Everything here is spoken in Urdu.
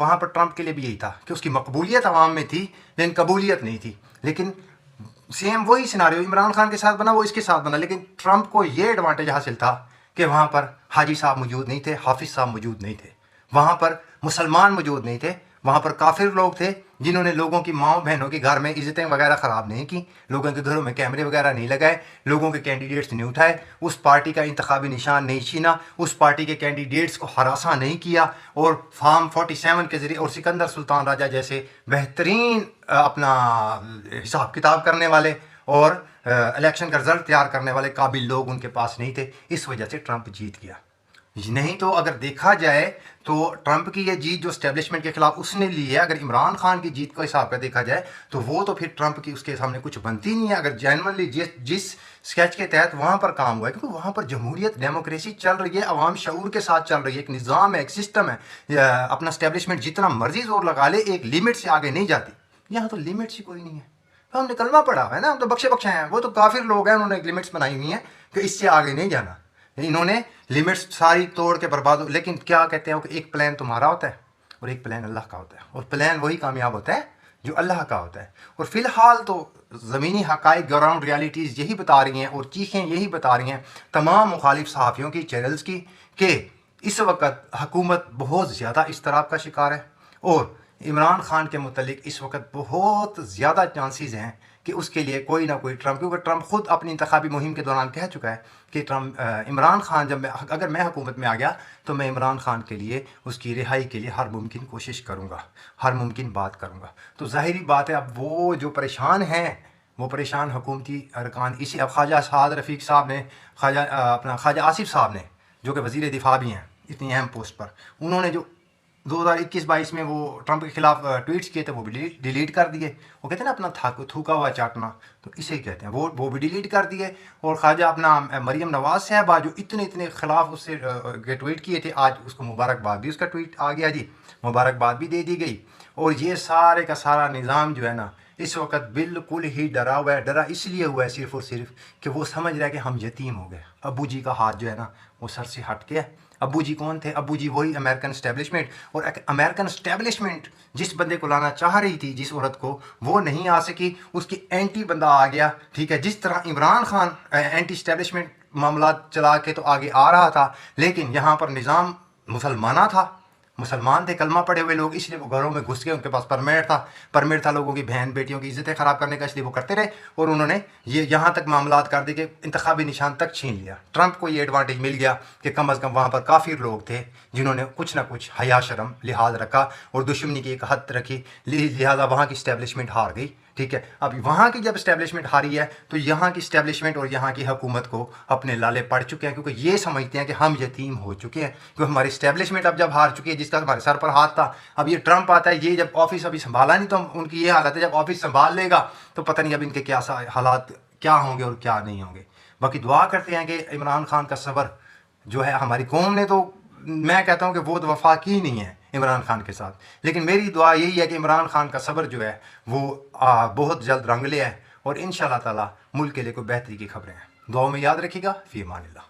وہاں پر ٹرمپ کے لیے بھی یہی تھا کہ اس کی مقبولیت عوام میں تھی لیکن قبولیت نہیں تھی. لیکن سیم وہی سیناریو عمران خان کے ساتھ بنا، وہ اس کے ساتھ بنا، لیکن ٹرمپ کو یہ ایڈوانٹیج حاصل تھا کہ وہاں پر حاجی صاحب موجود نہیں تھے، حافظ صاحب موجود نہیں تھے، وہاں پر مسلمان موجود نہیں تھے، وہاں پر کافر لوگ تھے جنہوں نے لوگوں کی ماؤں بہنوں کے گھر میں عزتیں وغیرہ خراب نہیں کی، لوگوں کے گھروں میں کیمرے وغیرہ نہیں لگائے، لوگوں کے کینڈیڈیٹس نہیں اٹھائے، اس پارٹی کا انتخابی نشان نہیں چھینا، اس پارٹی کے کینڈیڈیٹس کو ہراساں نہیں کیا، اور فارم 47 کے ذریعے اور سکندر سلطان راجہ جیسے بہترین اپنا حساب کتاب کرنے والے اور الیکشن کا رزلٹ تیار کرنے والے قابل لوگ ان کے پاس نہیں تھے. اس وجہ سے ٹرمپ جیت گیا. نہیں تو اگر دیکھا جائے تو ٹرمپ کی یہ جیت جو اسٹیبلشمنٹ کے خلاف اس نے لی ہے، اگر عمران خان کی جیت کو حساب کا دیکھا جائے تو وہ تو پھر ٹرمپ کی اس کے سامنے کچھ بنتی نہیں ہے. اگر جینورلی جس اسکیچ کے تحت وہاں پر کام ہوا ہے، کیونکہ وہاں پر جمہوریت ڈیموکریسی چل رہی ہے، عوام شعور کے ساتھ چل رہی ہے، ایک نظام ہے، ایک سسٹم ہے. اپنا اسٹیبلشمنٹ جتنا مرضی زور لگا لے ایک لمٹ سے آگے نہیں جاتی. یہاں تو لمٹ ہی کوئی نہیں ہے. ہم نے کلمہ پڑھا ہے نا، ہم تو بخشے ہیں. وہ تو کافر لوگ ہیں، انہوں نے لمٹس بنائی ہوئی ہیں کہ اس سے آگے نہیں جانا. انہوں نے لمٹس ساری توڑ کے برباد ہو. لیکن کیا کہتے ہیں کہ ایک پلان تمہارا ہوتا ہے اور ایک پلان اللہ کا ہوتا ہے، اور پلان وہی کامیاب ہوتا ہے جو اللہ کا ہوتا ہے. اور فی الحال تو زمینی حقائق، گراؤنڈ ریالٹیز یہی بتا رہی ہیں اور چیخیں یہی بتا رہی ہیں تمام مخالف صحافیوں کی، چینلز کی، کہ اس وقت حکومت بہت زیادہ اضطراب کا شکار ہے، اور عمران خان کے متعلق اس وقت بہت زیادہ چانسز ہیں کہ اس کے لیے کوئی نہ کوئی ٹرمپ، کیونکہ ٹرمپ خود اپنی انتخابی مہم کے دوران کہہ چکا ہے کہ عمران خان اگر میں حکومت میں آ گیا تو میں عمران خان کے لیے، اس کی رہائی کے لیے ہر ممکن کوشش کروں گا، ہر ممکن بات کروں گا. تو ظاہری بات ہے اب وہ جو پریشان ہیں، وہ پریشان حکومتی ارکان اسی، اب خواجہ سعد رفیق صاحب نے، خواجہ آصف صاحب نے جو کہ وزیر دفاع بھی ہیں اتنی اہم پوسٹ پر، انہوں نے جو 2021-22 میں وہ ٹرمپ کے خلاف ٹویٹس کیے تھے وہ بھی ڈیلیٹ کر دیے. وہ کہتے ہیں نا اپنا تھوکا ہوا چاٹنا، تو اسے کہتے ہیں، وہ بھی ڈیلیٹ کر دیے. اور خواجہ اپنا مریم نواز صاحبہ جو اتنے خلاف اس سے ٹویٹ کیے تھے، آج اس کو مبارکباد بھی، اس کا ٹویٹ آ گیا جی، مبارکباد بھی دے دی گئی. اور یہ سارے کا سارا نظام جو ہے نا اس وقت بالکل ہی ڈرا ہوا ہے. ڈرا اس لیے ہوا ہے صرف اور صرف کہ وہ سمجھ رہا ہے کہ ہم یتیم ہو گئے. ابو جی کا ہاتھ جو ہے نا وہ سر سے ہٹ گیا. ابو جی کون تھے؟ ابو جی وہی امریکن اسٹیبلشمنٹ. اور امریکن اسٹیبلشمنٹ جس بندے کو لانا چاہ رہی تھی، جس عورت کو، وہ نہیں آ سکی، اس کی اینٹی بندہ آ گیا. ٹھیک ہے، جس طرح عمران خان اینٹی اسٹیبلشمنٹ معاملات چلا کے تو آگے آ رہا تھا، لیکن یہاں پر نظام مسلمانہ تھا، مسلمان تھے، کلمہ پڑھے ہوئے لوگ، اس لیے وہ گھروں میں گھس گئے. ان کے پاس پرمٹ تھا لوگوں کی بہن بیٹیوں کی عزتیں خراب کرنے کا، اس لیے وہ کرتے رہے، اور انہوں نے یہ یہاں تک معاملات کر دی کہ انتخابی نشان تک چھین لیا. ٹرمپ کو یہ ایڈوانٹیج مل گیا کہ کم از کم وہاں پر کافی لوگ تھے جنہوں نے کچھ نہ کچھ حیا شرم لحاظ رکھا اور دشمنی کی ایک حد رکھی، لہٰذا وہاں کی اسٹیبلشمنٹ ہار گئی. ٹھیک ہے، اب وہاں کی جب اسٹیبلشمنٹ ہاری ہے تو یہاں کی اسٹیبلشمنٹ اور یہاں کی حکومت کو اپنے لالے پڑ چکے ہیں، کیونکہ یہ سمجھتے ہیں کہ ہم یتیم ہو چکے ہیں، کیونکہ ہماری اسٹیبلشمنٹ اب جب ہار چکی ہے، جس کا ہمارے سر پر ہاتھ تھا. اب یہ ٹرمپ آتا ہے، یہ جب آفس ابھی سنبھالا نہیں، تو ان کی یہ حالت ہے جب آفس سنبھال لے گا تو پتہ نہیں اب ان کے کیا حالات کیا ہوں گے اور کیا نہیں ہوں گے. باقی دعا کرتے ہیں کہ عمران خان کا صبر جو ہے، ہماری قوم نے تو میں کہتا ہوں کہ وہ وفا کی نہیں ہے عمران خان کے ساتھ، لیکن میری دعا یہی ہے کہ عمران خان کا صبر جو ہے وہ بہت جلد رنگ لے ہے، اور انشاءاللہ تعالی ملک کے لیے کوئی بہتری کی خبریں ہیں. دعاؤں میں یاد رکھیے گا. فی امان اللہ.